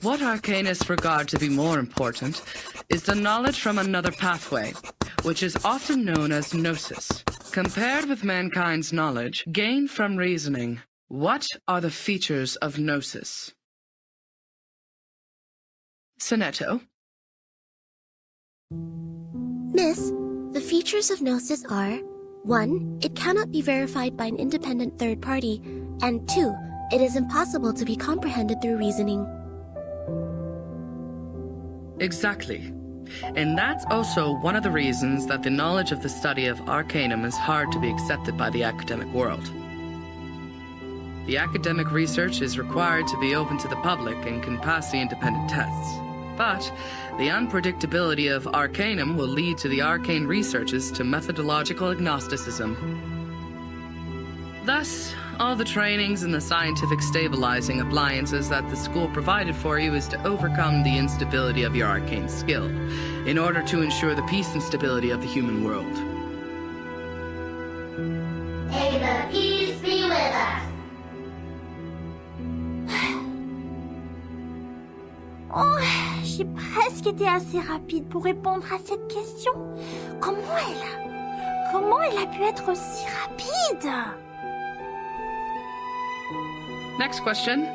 What arcanists regard to be more important is the knowledge from another pathway, which is often known as gnosis. Compared with mankind's knowledge gained from reasoning, what are the features of gnosis? Sonetto. Miss, the features of gnosis are 1. It cannot be verified by an independent third party, and 2. It is impossible to be comprehended through reasoning. Exactly. And that's also one of the reasons that the knowledge of the study of arcanum is hard to be accepted by the academic world. The academic research is required to be open to the public and can pass the independent tests. But the unpredictability of arcanum will lead to the arcane researches to methodological agnosticism. Thus, all the trainings and the scientific stabilizing appliances that the school provided for you is to overcome the instability of your arcane skill, in order to ensure the peace and stability of the human world. May the peace be with us. Oh, j'ai presque été assez rapide pour répondre à cette question. Comment elle a pu être aussi rapide? Next question.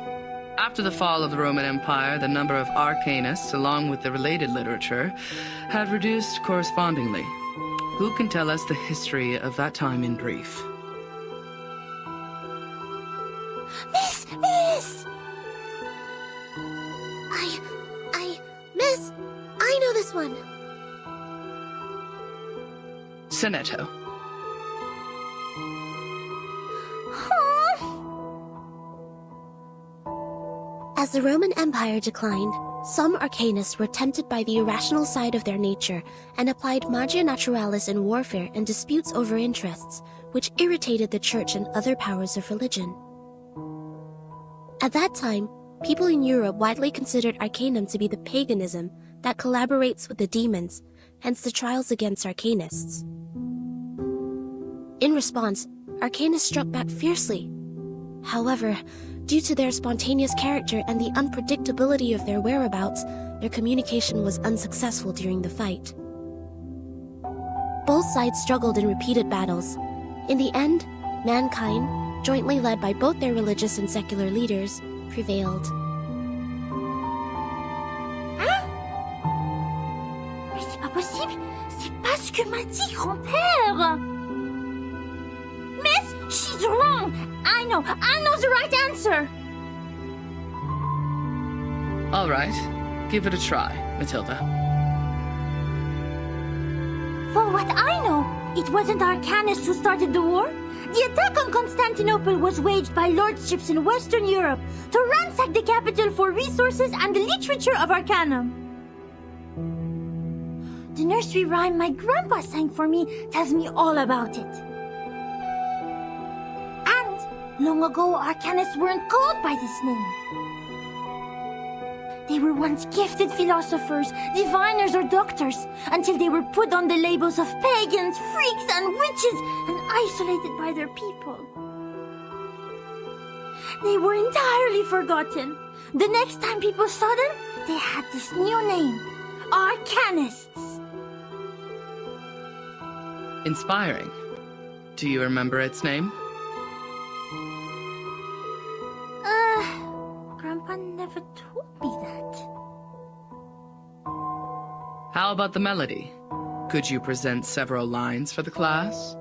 After the fall of the Roman Empire, the number of arcanists, along with the related literature, had reduced correspondingly. Who can tell us the history of that time in brief? Miss! Miss, I know this one. Sonetto. As the Roman Empire declined, some arcanists were tempted by the irrational side of their nature and applied magia naturalis in warfare and disputes over interests, which irritated the church and other powers of religion. At that time, people in Europe widely considered arcanum to be the paganism that collaborates with the demons, hence the trials against arcanists. In response, arcanists struck back fiercely. However, due to their spontaneous character and the unpredictability of their whereabouts, their communication was unsuccessful during the fight. Both sides struggled in repeated battles. In the end, mankind, jointly led by both their religious and secular leaders, prevailed. Hein? Mais c'est pas possible! C'est pas ce que m'a dit grand-père! Miss, she's wrong! I know the right answer! All right, give it a try, Matilda. For what I know, it wasn't arcanists who started the war. The attack on Constantinople was waged by lordships in Western Europe to ransack the capital for resources and the literature of arcanum. The nursery rhyme my grandpa sang for me tells me all about it. And long ago, arcanists weren't called by this name. They were once gifted philosophers, diviners, or doctors, until they were put on the labels of pagans, freaks, and witches, and isolated by their people. They were entirely forgotten. The next time people saw them, they had this new name, Arcanists. Inspiring. Do you remember its name? Grandpa never told me that. How about the melody? Could you present several lines for the class?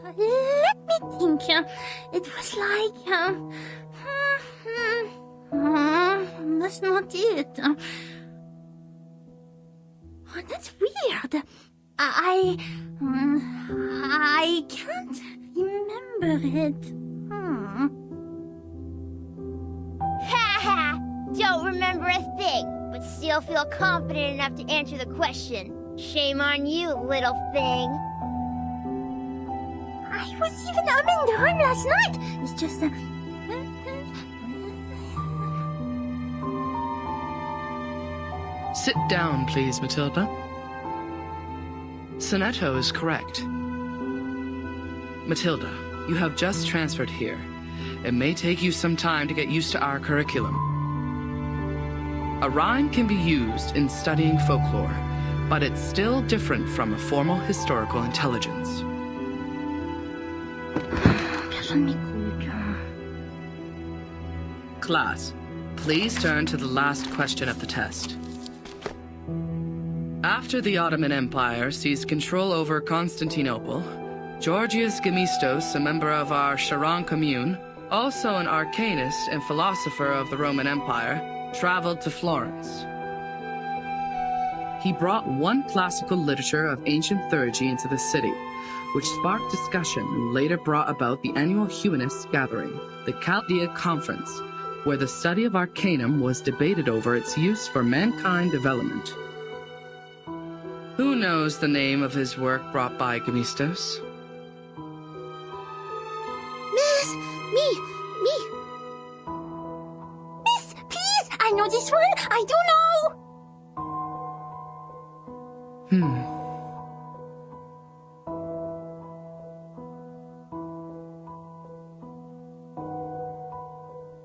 Let me think. It was like... that's not it. Oh, that's weird. I can't remember it. Ha! Don't remember a thing, but still feel confident enough to answer the question. Shame on you, little thing. I was even humming the rhyme last night. It's just Sit down, please, Matilda. Sonetto is correct. Matilda, you have just transferred here. it may take you some time to get used to our curriculum. A rhyme can be used in studying folklore, but it's still different from a formal historical intelligence. Class, please turn to the last question of the test. After the Ottoman Empire seized control over Constantinople, Georgius Gemistos, a member of our Charon commune, also an arcanist and philosopher of the Roman Empire, traveled to Florence. He brought one classical literature of ancient theurgy into the city, which sparked discussion and later brought about the annual humanists' gathering, the Chaldean Conference, where the study of Arcanum was debated over its use for mankind development. Who knows the name of his work brought by Gemistos? Miss! Me! Miss, please! I know this one! I do know!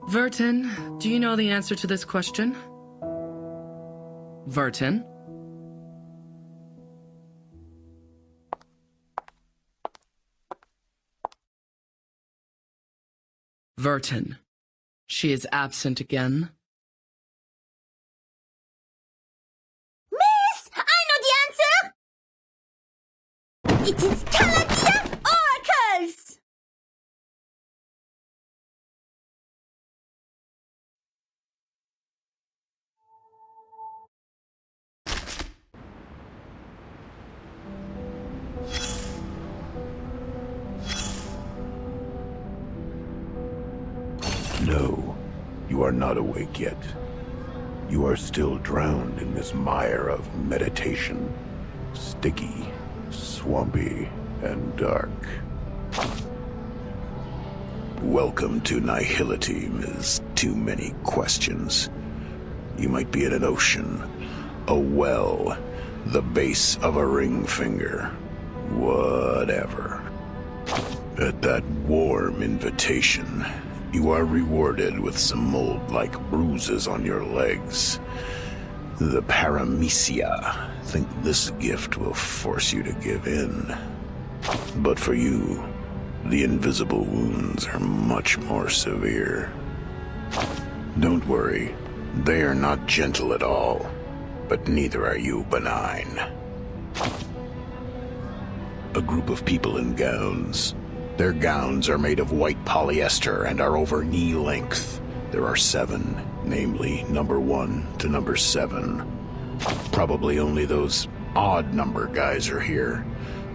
Vertin, do you know the answer to this question? Vertin? Vertin. She is absent again. Miss! I know the answer! It is Chaldean Oracles! No, you are not awake yet. You are still drowned in this mire of meditation. Sticky, swampy, and dark. Welcome to nihility, Ms. Too Many Questions. You might be in an ocean, a well, the base of a ring finger, whatever. At that warm invitation, you are rewarded with some mold-like bruises on your legs. The paramecia think this gift will force you to give in. But for you, the invisible wounds are much more severe. Don't worry, they are not gentle at all, but neither are you benign. A group of people in gowns. Their gowns are made of white polyester and are over knee length. There are 7, namely number 1 to number 7. Probably only those odd number guys are here.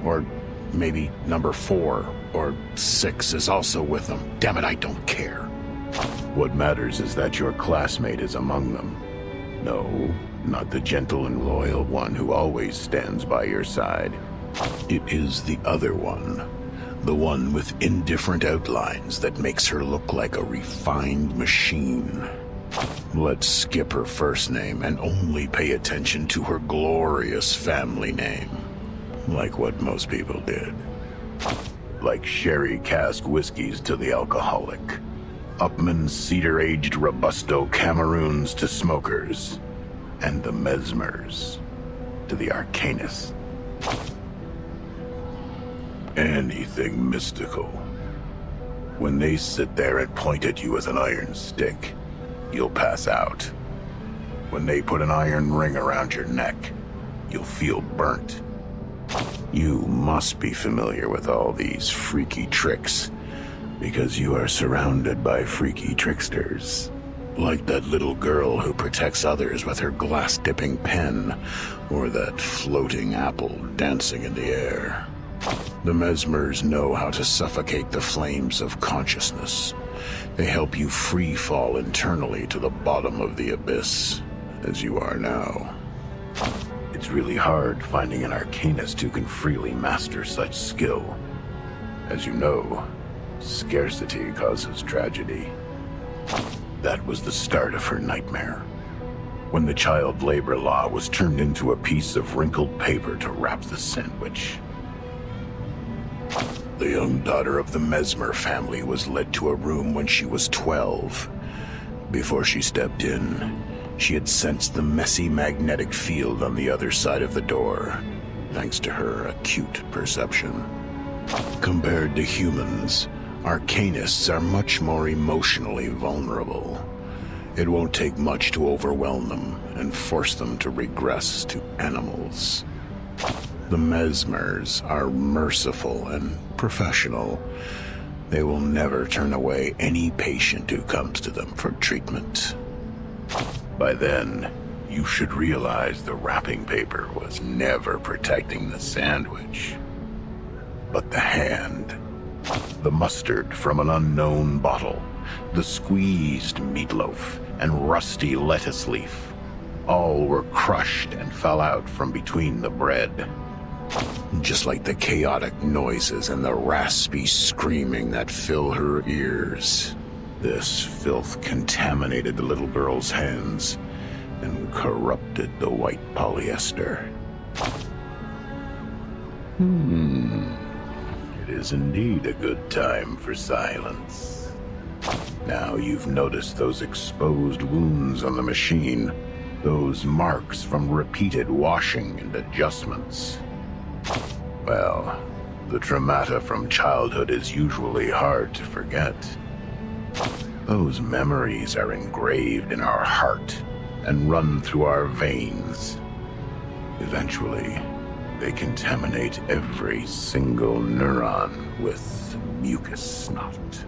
Or maybe number 4 or 6 is also with them. Damn it, I don't care. What matters is that your classmate is among them. No, not the gentle and loyal one who always stands by your side. It is the other one. The one with indifferent outlines that makes her look like a refined machine. Let's skip her first name and only pay attention to her glorious family name. Like what most people did. Like sherry cask whiskeys to the alcoholic. Upman cedar-aged Robusto Cameroons to smokers. And the Mesmers to the arcanists. Anything mystical. When they sit there and point at you with an iron stick, you'll pass out. When they put an iron ring around your neck, you'll feel burnt. You must be familiar with all these freaky tricks, because you are surrounded by freaky tricksters. Like that little girl who protects others with her glass-dipping pen, or that floating apple dancing in the air. The Mesmers know how to suffocate the flames of consciousness. They help you free fall internally to the bottom of the abyss, as you are now. It's really hard finding an arcanist who can freely master such skill. As you know, scarcity causes tragedy. That was the start of her nightmare. When the child labor law was turned into a piece of wrinkled paper to wrap the sandwich. The young daughter of the Mesmer family was led to a room when she was 12. Before she stepped in, she had sensed the messy magnetic field on the other side of the door, thanks to her acute perception. Compared to humans, Arcanists are much more emotionally vulnerable. It won't take much to overwhelm them and force them to regress to animals. The Mesmers are merciful and professional. They will never turn away any patient who comes to them for treatment. By then, you should realize the wrapping paper was never protecting the sandwich, but the hand. The mustard from an unknown bottle, the squeezed meatloaf, and rusty lettuce leaf. All were crushed and fell out from between the bread. Just like the chaotic noises and the raspy screaming that fill her ears. This filth contaminated the little girl's hands and corrupted the white polyester. It is indeed a good time for silence. Now you've noticed those exposed wounds on the machine, those marks from repeated washing and adjustments. Well, the traumata from childhood is usually hard to forget. Those memories are engraved in our heart and run through our veins. Eventually, they contaminate every single neuron with mucus snot.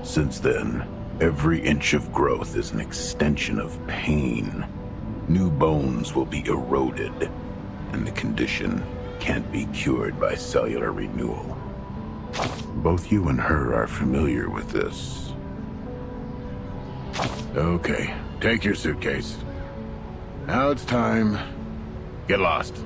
Since then, every inch of growth is an extension of pain. New bones will be eroded, and the condition can't be cured by cellular renewal. Both you and her are familiar with this. Okay, take your suitcase. Now it's time. Get lost.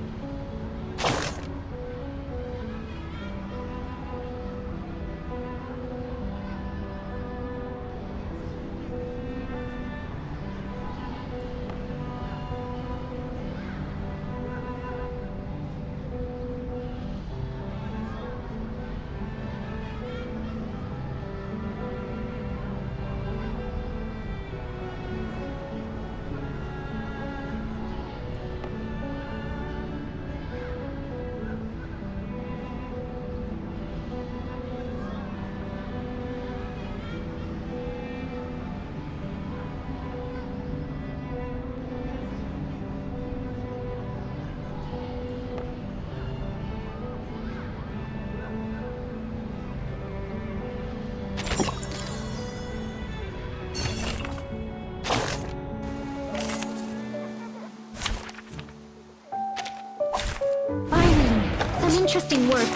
Interesting work.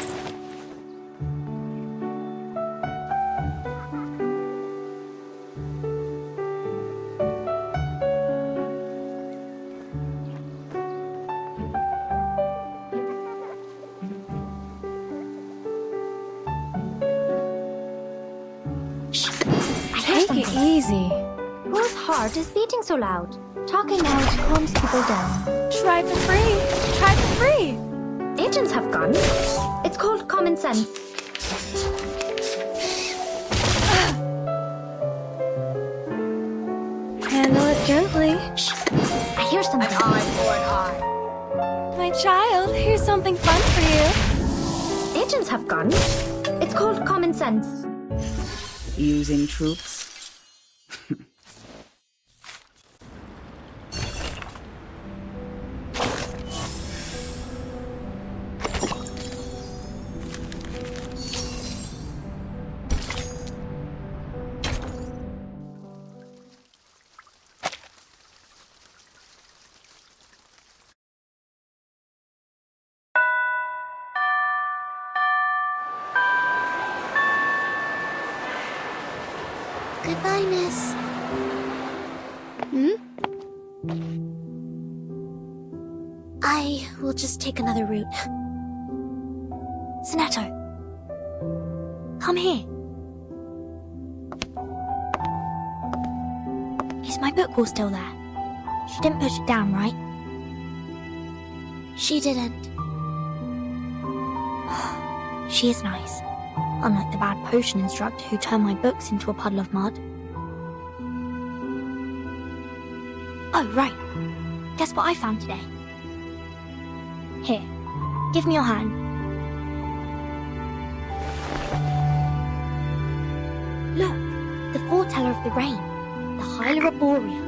Shh. Take it easy. Whose heart is beating so loud? Talking out calms people down. Try for free. Try for free. Agents have guns. It's called common sense. Handle it gently. Shh. I hear something. An eye for an eye. My child, here's something fun for you. Agents have guns. It's called common sense. Using troops? Goodbye, miss. I will just take another route. Sonato, come here. Is my book all still there? She didn't push it down, right? She didn't. She is nice. Unlike the bad potion instructor who turned my books into a puddle of mud. Oh, right. Guess what I found today? Here. Give me your hand. Look, the foreteller of the rain. The Hyla Arborea.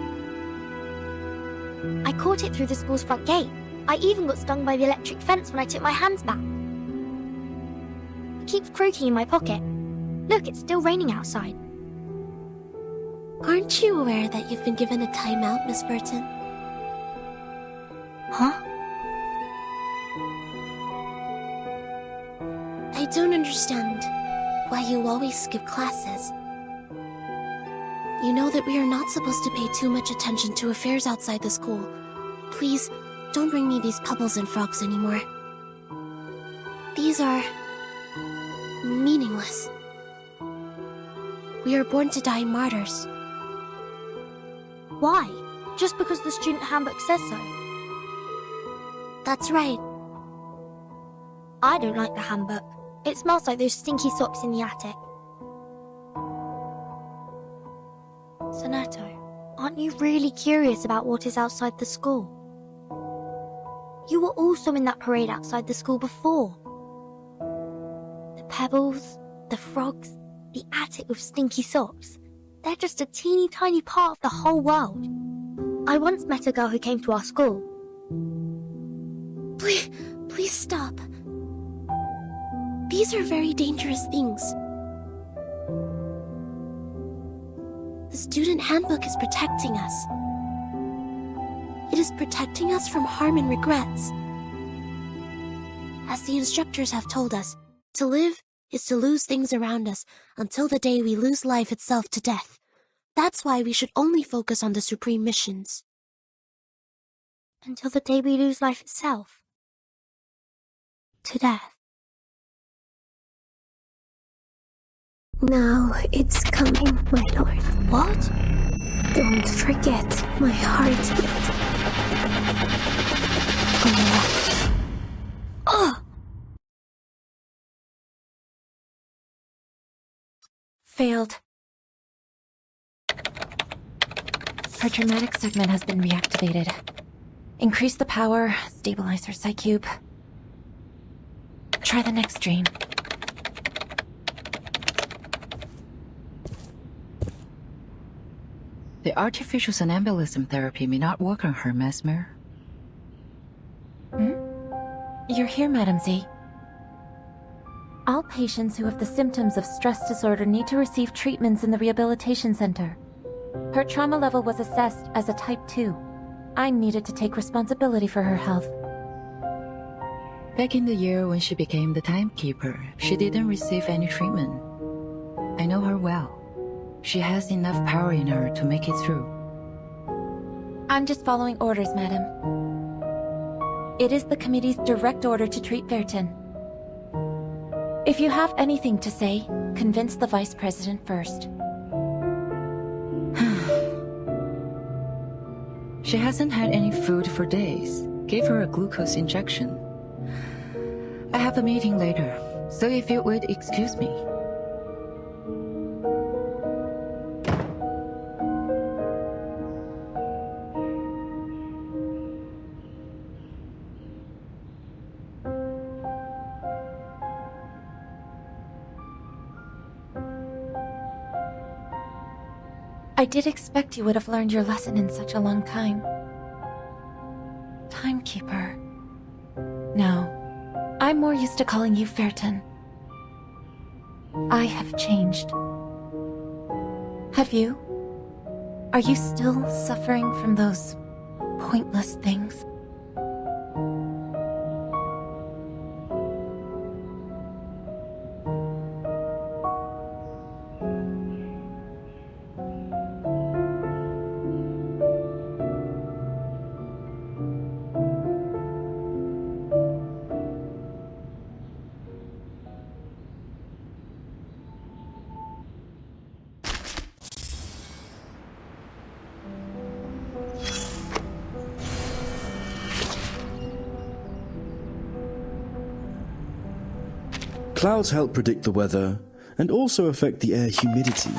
I caught it through the school's front gate. I even got stung by the electric fence when I took my hands back. It keeps croaking in my pocket. Look, it's still raining outside. Aren't you aware that you've been given a timeout, Miss Burton? Huh? I don't understand why you always skip classes. You know that we are not supposed to pay too much attention to affairs outside the school. Please, don't bring me these pebbles and frogs anymore. These are meaningless. We are born to die martyrs. Why? Just because the student handbook says so? That's right. I don't like the handbook. It smells like those stinky socks in the attic. Sonato, aren't you really curious about what is outside the school? You were also in that parade outside the school before. The pebbles, the frogs, the attic with stinky socks. They're just a teeny tiny part of the whole world. I once met a girl who came to our school. Please stop. These are very dangerous things. The student handbook is protecting us. It is protecting us from harm and regrets. As the instructors have told us, to live is to lose things around us until the day we lose life itself to death. That's why we should only focus on the supreme missions. Until the day we lose life itself. To death. Now it's coming, my lord. What? Don't forget my heartbeat. Oh! Failed. Her dramatic segment has been reactivated. Increase the power, stabilize her psych cube. Try the next dream. The artificial somnambulism therapy may not work on her, Mesmer. You're here, Madam Z. All patients who have the symptoms of stress disorder need to receive treatments in the rehabilitation center. Her trauma level was assessed as a type 2. I needed to take responsibility for her health. Back in the year when she became the timekeeper, she didn't receive any treatment. I know her well. She has enough power in her to make it through. I'm just following orders, madam. It is the committee's direct order to treat Vertin. If you have anything to say, convince the vice president first. She hasn't had any food for days. Gave her a glucose injection. I have a meeting later, so if you would excuse me. I did expect you would have learned your lesson in such a long time. Timekeeper. No, I'm more used to calling you Vertin. I have changed. Have you? Are you still suffering from those pointless things? Clouds help predict the weather and also affect the air humidity.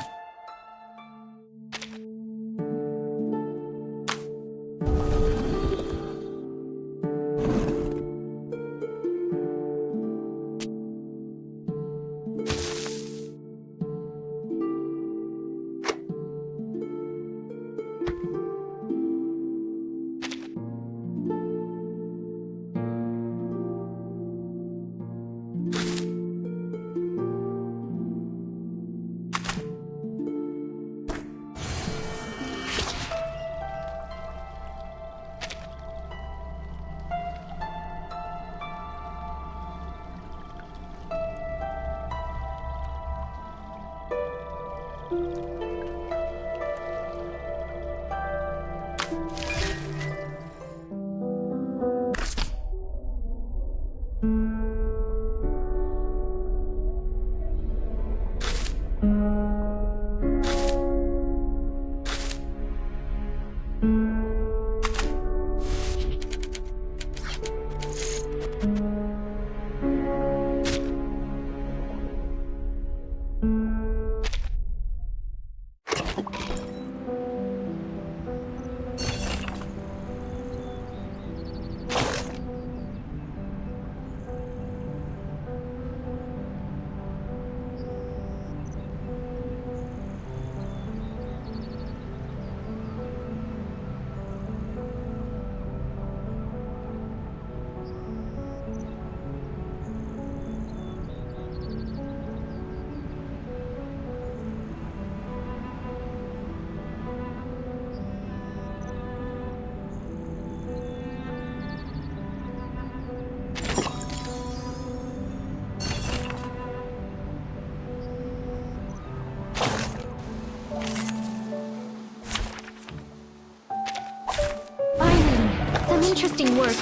Interesting work.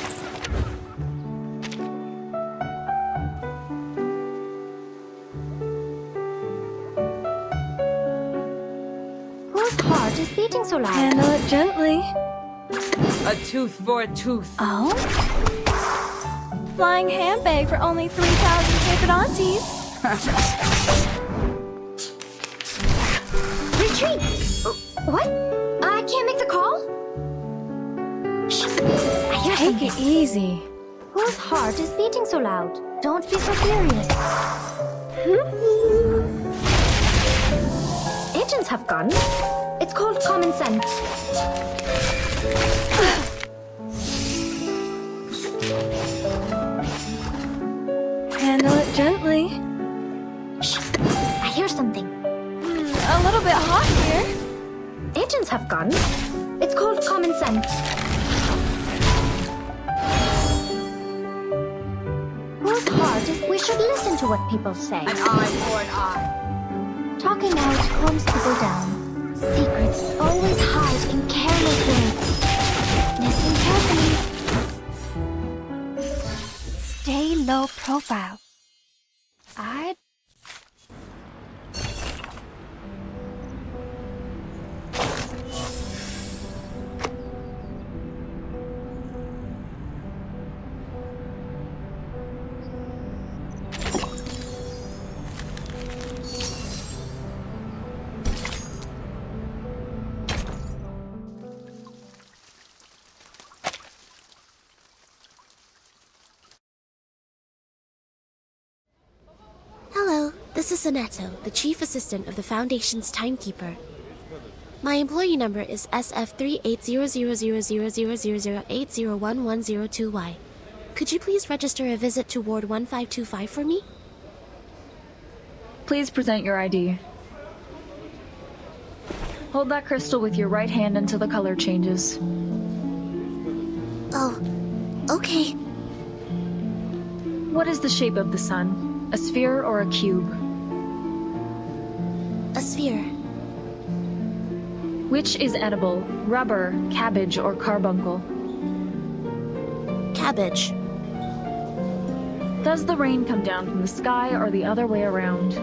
Whose heart is beating so loud? Handle it gently. A tooth for a tooth. Oh? Flying handbag for only 3,000 sacred aunties. Retreat! What? I can't make the call? Shh. I hear Take something. it easy. Whose heart is beating so loud? Don't be so furious. Agents have guns. It's called common sense. Handle it gently. Shh. I hear something. A little bit hot here. Agents have guns. It's called common sense. Whose heart is... We should listen to what people say. An eye for an eye. Talking out calms people down. Secrets always hide in careless words. Listen carefully. Stay low profile. Hello, this is Soneto, the chief assistant of the Foundation's timekeeper. My employee number is SF38000000801102Y. Could you please register a visit to Ward 1525 for me? Please present your ID. Hold that crystal with your right hand until the color changes. Oh, okay. What is the shape of the sun? A sphere or a cube? A sphere. Which is edible? Rubber, cabbage, or carbuncle? Cabbage. Does the rain come down from the sky or the other way around?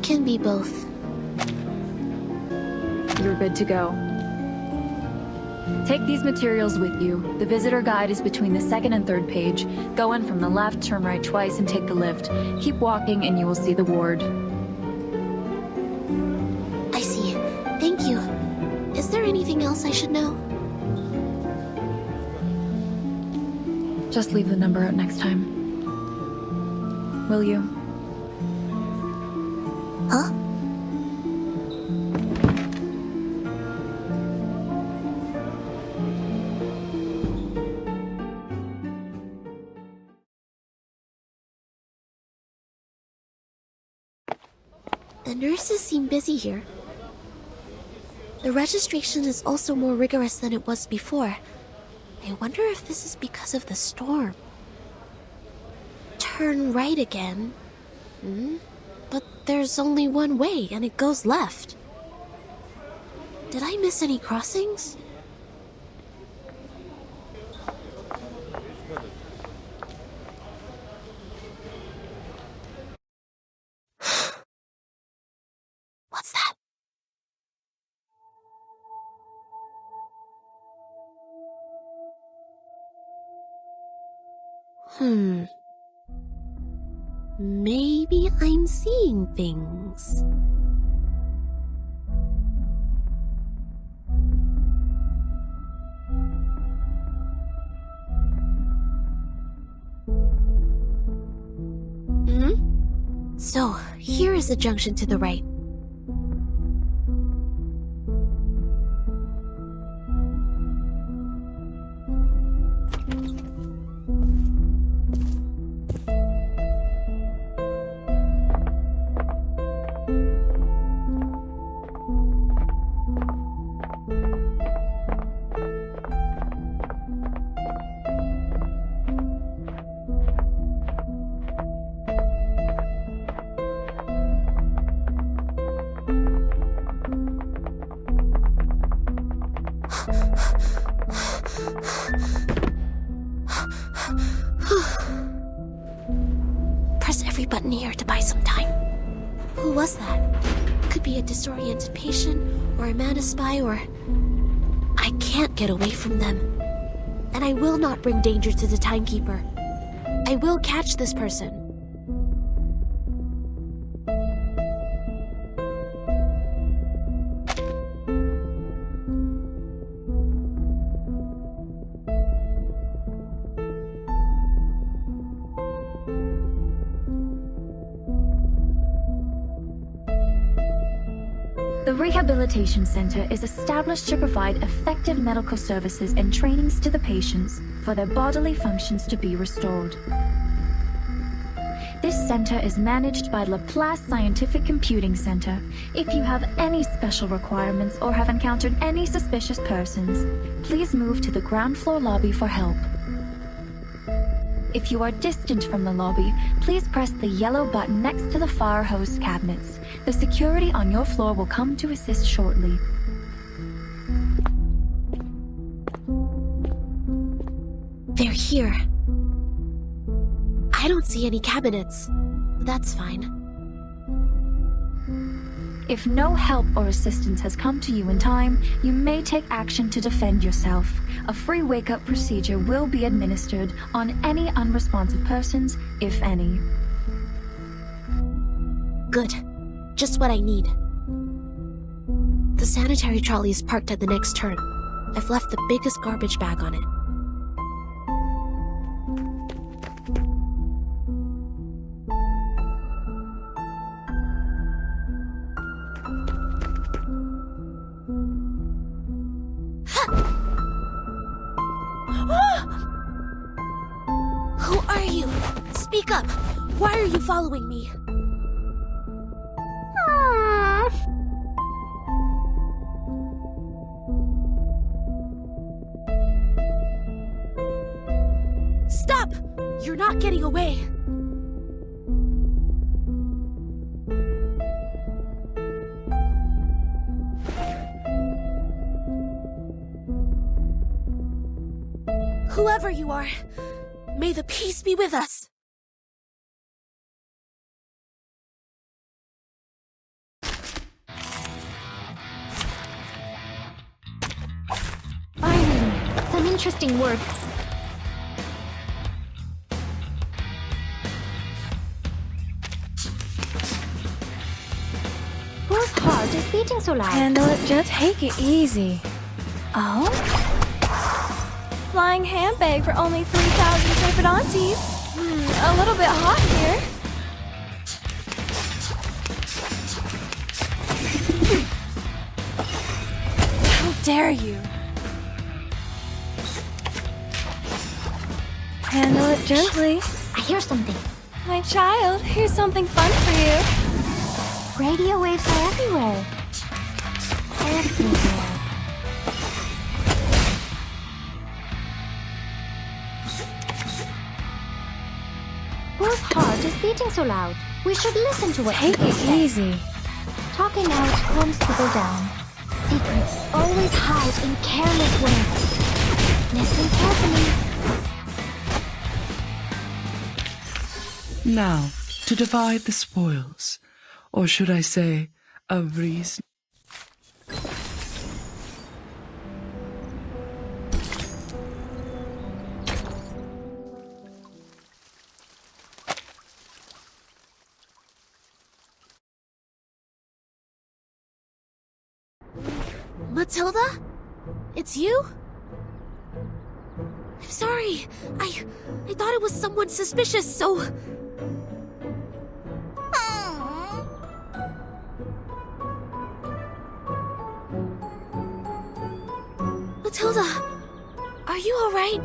Can be both. You're good to go. Take these materials with you. The visitor guide is between the second and third page. Go in from the left, turn right twice, and take the lift. Keep walking and you will see the ward. I see. Thank you. Is there anything else I should know? Just leave the number out next time. Will you? Huh? The nurses seem busy here. The registration is also more rigorous than it was before. I wonder if this is because of the storm. Turn right again. But there's only one way, and it goes left. Did I miss any crossings? What's that? Maybe I'm seeing things. So, here is the junction to the right. Press every button here to buy some time. Who was that? Could be a disoriented patient, or a mana spy, or... I can't get away from them. And I will not bring danger to the timekeeper. I will catch this person. The Rehabilitation Center is established to provide effective medical services and trainings to the patients for their bodily functions to be restored. This center is managed by Laplace Scientific Computing Center. If you have any special requirements or have encountered any suspicious persons, please move to the ground floor lobby for help. If you are distant from the lobby, please press the yellow button next to the fire hose cabinets. The security on your floor will come to assist shortly. They're here. I don't see any cabinets. That's fine. If no help or assistance has come to you in time, you may take action to defend yourself. A free wake-up procedure will be administered on any unresponsive persons, if any. Good. Just what I need. The sanitary trolley is parked at the next turn. I've left the biggest garbage bag on it. Who are you? Speak up! Why are you following me? Stop! You're not getting away! Whoever you are, may the peace be with us! Finally, some interesting work. Whose heart is beating so loud? Handle it, just take it easy. Oh? Flying handbag for only 3,000 papered aunties. A little bit hot here. How dare you? Handle it gently. I hear something. My child, here's something fun for you. Radio waves are everywhere. Everywhere. Whose heart is beating so loud? We should listen to what Take people it say. easy. Talking out calms people down. Secrets always hide in careless ways. Listen carefully. Now, to divide the spoils, or should I say, of reason. Matilda? It's you? I'm sorry. I thought it was someone suspicious, so... Matilda, are you alright?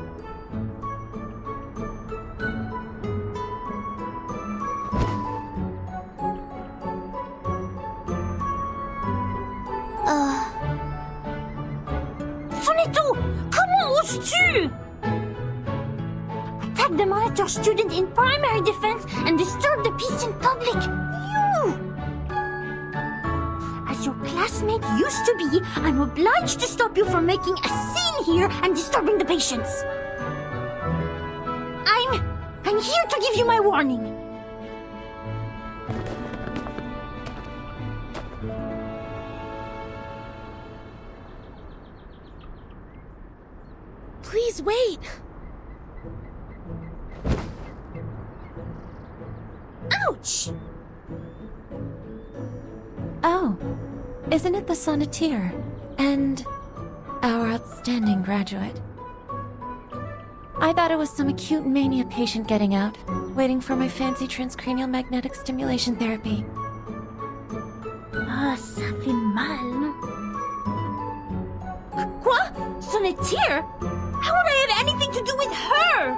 Sonito! Comment oses-tu? Attack the monitor student in primary defense and disturb the peace in public. You! As your classmate used to be, I'm obliged to stop you from making a scene here and disturbing the patients. I'm here to give you my warning. Please wait. Ouch! Oh, isn't it the sonneteer? And our outstanding graduate. I thought it was some acute mania patient getting out, waiting for my fancy transcranial magnetic stimulation therapy. Ah, ça fait mal. Quoi? Sonneteer? How would I have anything to do with her?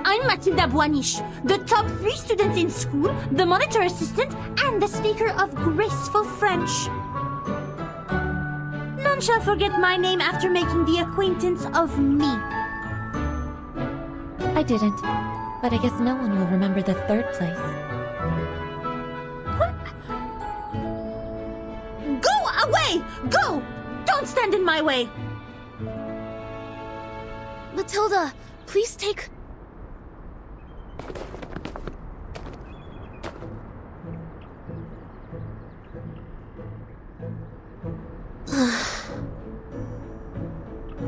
I'm Mathilda Boiniche, the top 3 students in school, the monitor assistant, and the speaker of graceful French. None shall forget my name after making the acquaintance of me. I didn't, but I guess no one will remember the 3rd place. What? Go away! Go! Don't stand in my way! Matilda, please take...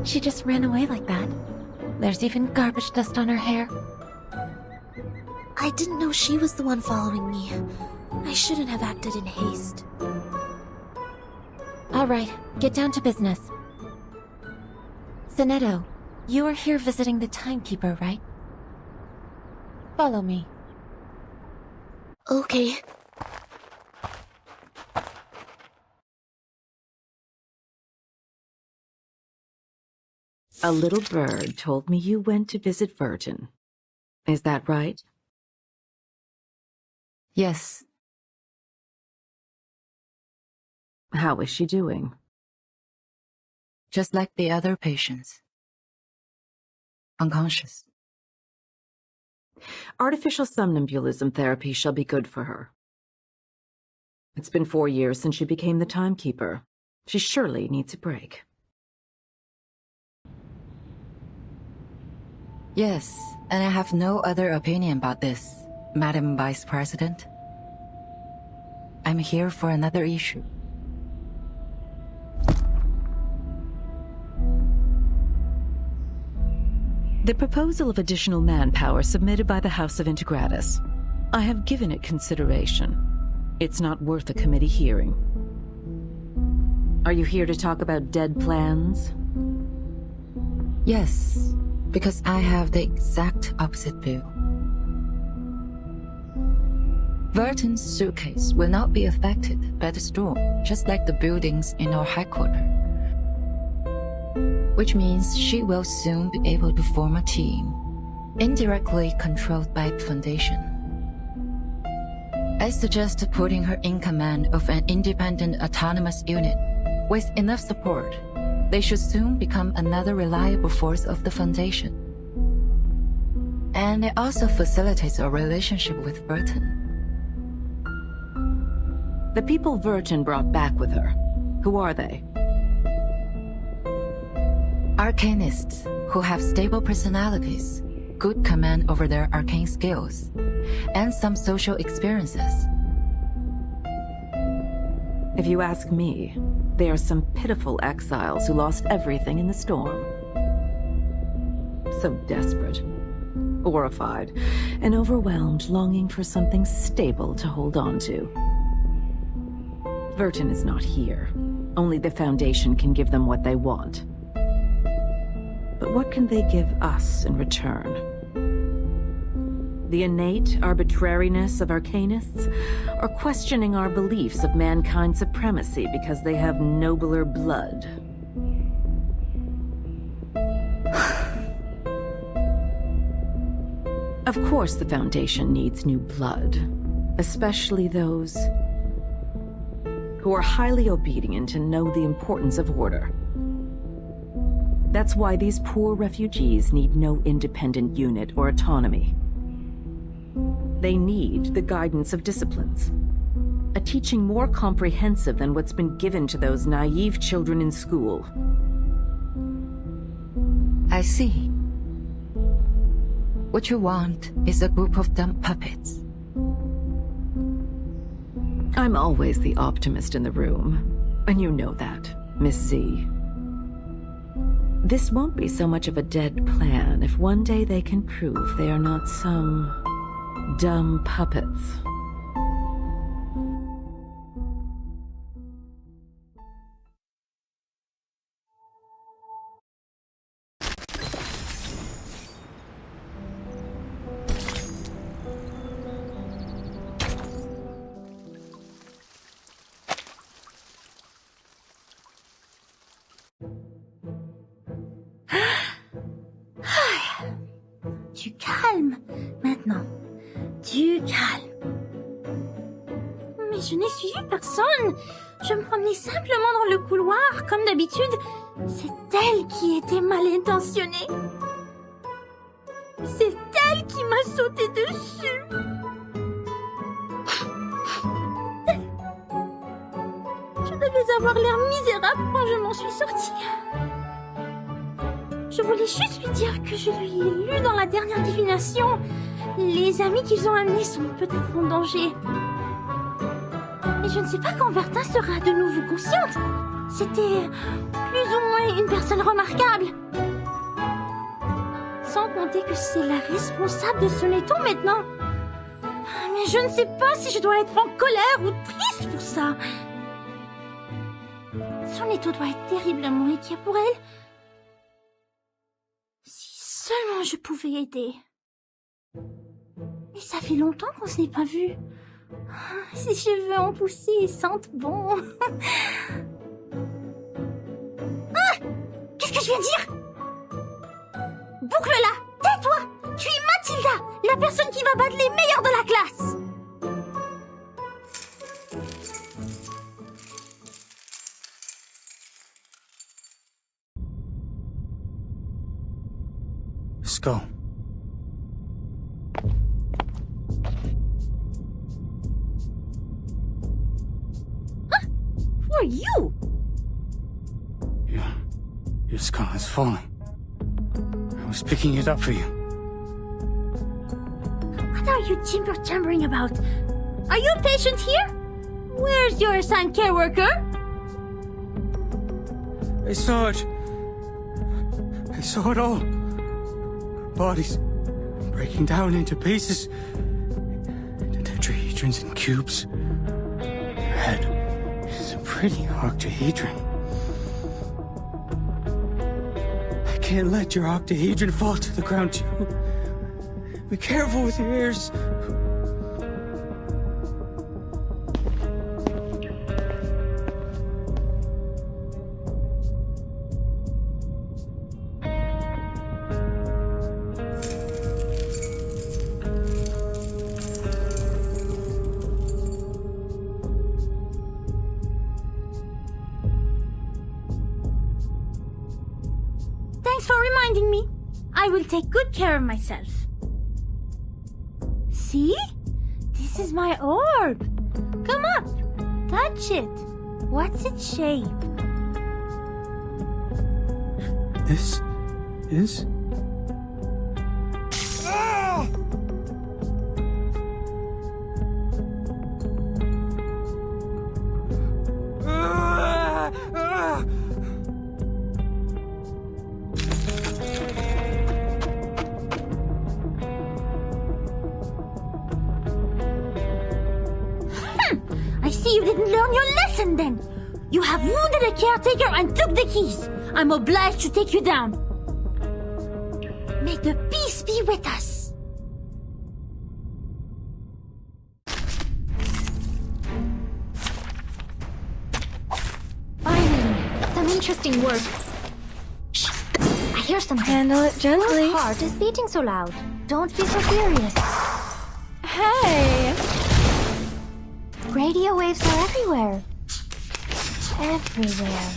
She just ran away like that. There's even garbage dust on her hair. I didn't know she was the one following me. I shouldn't have acted in haste. All right, get down to business. Sonetto, you are here visiting the timekeeper, right? Follow me. Okay. A little bird told me you went to visit Virgin. Is that right? Yes. How is she doing? Just like the other patients. Unconscious. Artificial somnambulism therapy shall be good for her. It's been 4 years since she became the timekeeper. She surely needs a break. Yes, and I have no other opinion about this, Madam Vice President. I'm here for another issue. The proposal of additional manpower submitted by the House of Integratus. I have given it consideration. It's not worth a committee hearing. Are you here to talk about dead plans? Yes, because I have the exact opposite view. Verton's suitcase will not be affected by the storm, just like the buildings in our headquarters. Which means she will soon be able to form a team, indirectly controlled by the Foundation. I suggest putting her in command of an independent autonomous unit. With enough support, they should soon become another reliable force of the Foundation. And it also facilitates our relationship with Verton. The people Verton brought back with her, who are they? Arcanists who have stable personalities, good command over their arcane skills, and some social experiences. If you ask me, they are some pitiful exiles who lost everything in the storm. So desperate, horrified, and overwhelmed, longing for something stable to hold on to. Verton is not here. Only the Foundation can give them what they want. But what can they give us in return? The innate arbitrariness of Arcanists, or questioning our beliefs of mankind's supremacy because they have nobler blood? Of course the Foundation needs new blood, especially those who are highly obedient and know the importance of order. That's why these poor refugees need no independent unit or autonomy. They need the guidance of disciplines. A teaching more comprehensive than what's been given to those naive children in school. I see. What you want is a group of dumb puppets. I'm always the optimist in the room, and you know that, Miss Z. This won't be so much of a dead plan if one day they can prove they are not some dumb puppets. Du calme, maintenant. Du calme. Mais je n'ai suivi personne. Je me promenais simplement dans le couloir, comme d'habitude. C'est elle qui était mal intentionnée. C'est elle qui m'a sauté dessus. Je devais avoir l'air misérable quand je m'en suis sortie. Je voulais juste lui dire que je lui ai lu dans la dernière divination. Les amis qu'ils ont amenés sont peut-être en danger. Mais je ne sais pas quand Vertin sera de nouveau consciente. C'était plus ou moins une personne remarquable. Sans compter que c'est la responsable de son étau maintenant. Mais je ne sais pas si je dois être en colère ou triste pour ça. Son étau doit être terriblement inquiet pour elle. Seulement je pouvais aider. Mais ça fait longtemps qu'on se n'est pas vu. Ses cheveux ont poussé et sentent bon. Qu'est-ce que je viens de dire? Boucle-la! Tais-toi! Tu es Mathilda, la personne qui va battre les meilleurs de la classe! Let's go. Huh? Who are you? Your skull is falling. I was picking it up for you. What are you timber-chambering about? Are you a patient here? Where's your assigned care worker? I saw it. I saw it all. bodies breaking down into pieces. The tetrahedrons in cubes. Your head is a pretty octahedron. I can't let your octahedron fall to the ground too. Be careful with your ears. Thanks for reminding me. I will take good care of myself. See? This is my orb. Come up. Touch it. What's its shape? This is... I see you didn't learn your lesson then. You have wounded a caretaker and took the keys. I'm obliged to take you down. May the peace be with us. Finally, some interesting work. Shh! I hear something. Handle it gently. Whose heart is beating so loud? Don't be so furious. Hey! Radio waves are everywhere. Everywhere.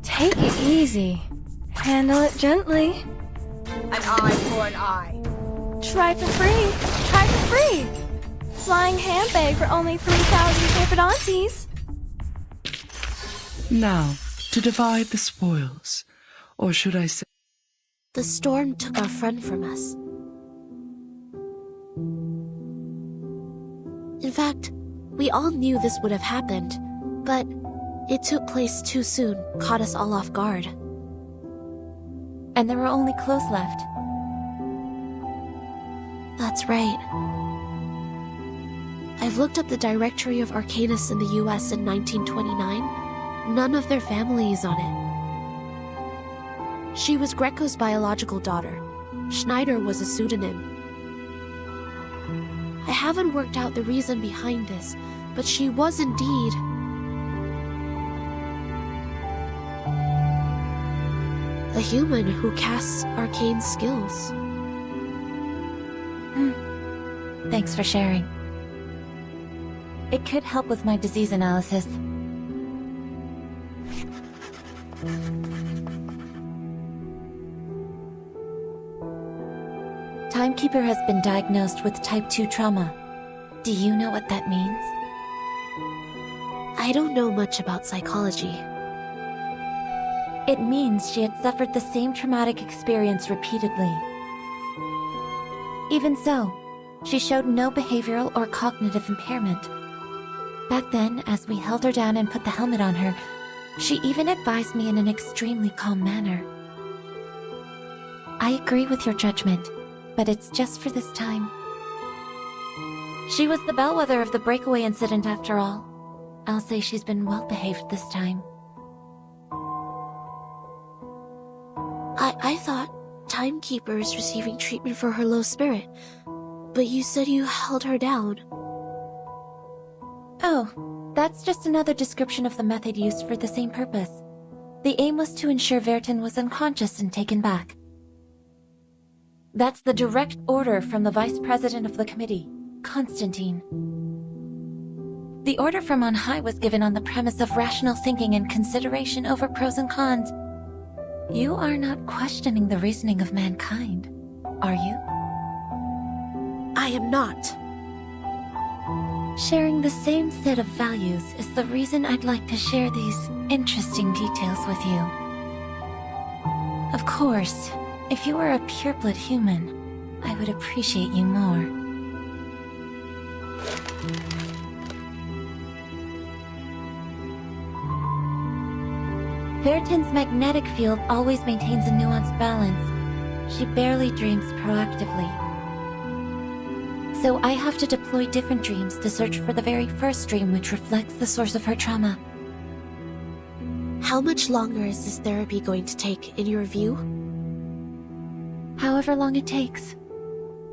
Take it easy. Handle it gently. An eye for an eye. Try for free. Try for free. Flying handbag for only 3,000 favorite aunties. Now, to divide the spoils. Or should I say... The storm took our friend from us. In fact, we all knew this would have happened, but it took place too soon, caught us all off guard. And there were only clothes left. That's right. I've looked up the directory of Arcanists in the US in 1929. None of their family is on it. She was Greco's biological daughter. Schneider was a pseudonym. I haven't worked out the reason behind this, but she was indeed... a human who casts arcane skills. Thanks for sharing. It could help with my disease analysis. Timekeeper has been diagnosed with type 2 trauma. Do you know what that means? I don't know much about psychology. It means she had suffered the same traumatic experience repeatedly. Even so, she showed no behavioral or cognitive impairment. Back then, as we held her down and put the helmet on her, she even advised me in an extremely calm manner. I agree with your judgment, but it's just for this time. She was the bellwether of the breakaway incident after all. I'll say she's been well behaved this time. I thought Timekeeper is receiving treatment for her low spirit, but you said you held her down. Oh, that's just another description of the method used for the same purpose. The aim was to ensure Vertin was unconscious and taken back. That's the direct order from the Vice President of the Committee, Constantine. The order from on high was given on the premise of rational thinking and consideration over pros and cons. You are not questioning the reasoning of mankind, are you? I am not. Sharing the same set of values is the reason I'd like to share these interesting details with you. Of course, if you were a pureblood human, I would appreciate you more. Fairton's magnetic field always maintains a nuanced balance. She barely dreams proactively. So I have to deploy different dreams to search for the very first dream which reflects the source of her trauma. How much longer is this therapy going to take, in your view? However long it takes.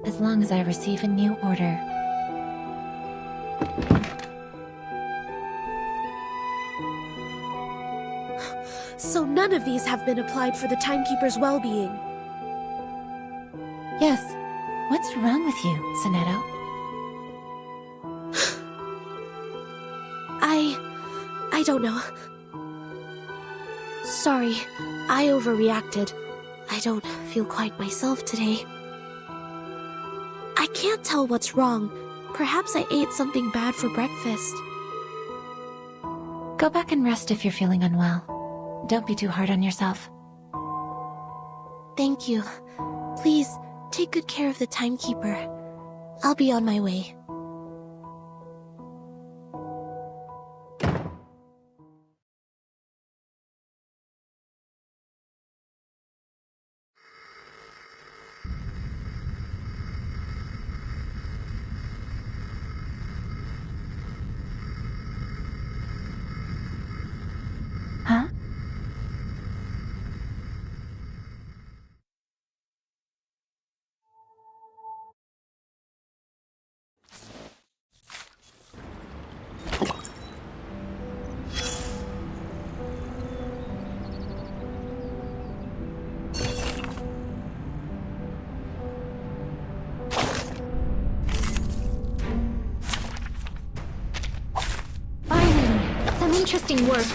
As long as I receive a new order. So none of these have been applied for the Timekeeper's well-being? Yes. What's wrong with you, Sonetto? I don't know. Sorry, I overreacted. I don't feel quite myself today. I can't tell what's wrong. Perhaps I ate something bad for breakfast. Go back and rest if you're feeling unwell. Don't be too hard on yourself. Thank you. Please, take good care of the Timekeeper. I'll be on my way. Huh? Finally, some interesting work.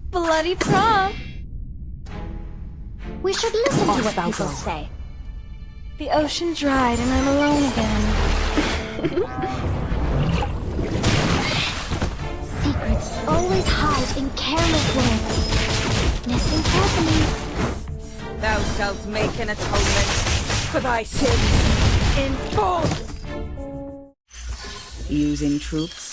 Bloody prom! We should listen to what people say. The ocean dried and I'm alone again. Secrets always hide in careless words. Listen carefully. Thou shalt make an atonement for thy sins in full. Using troops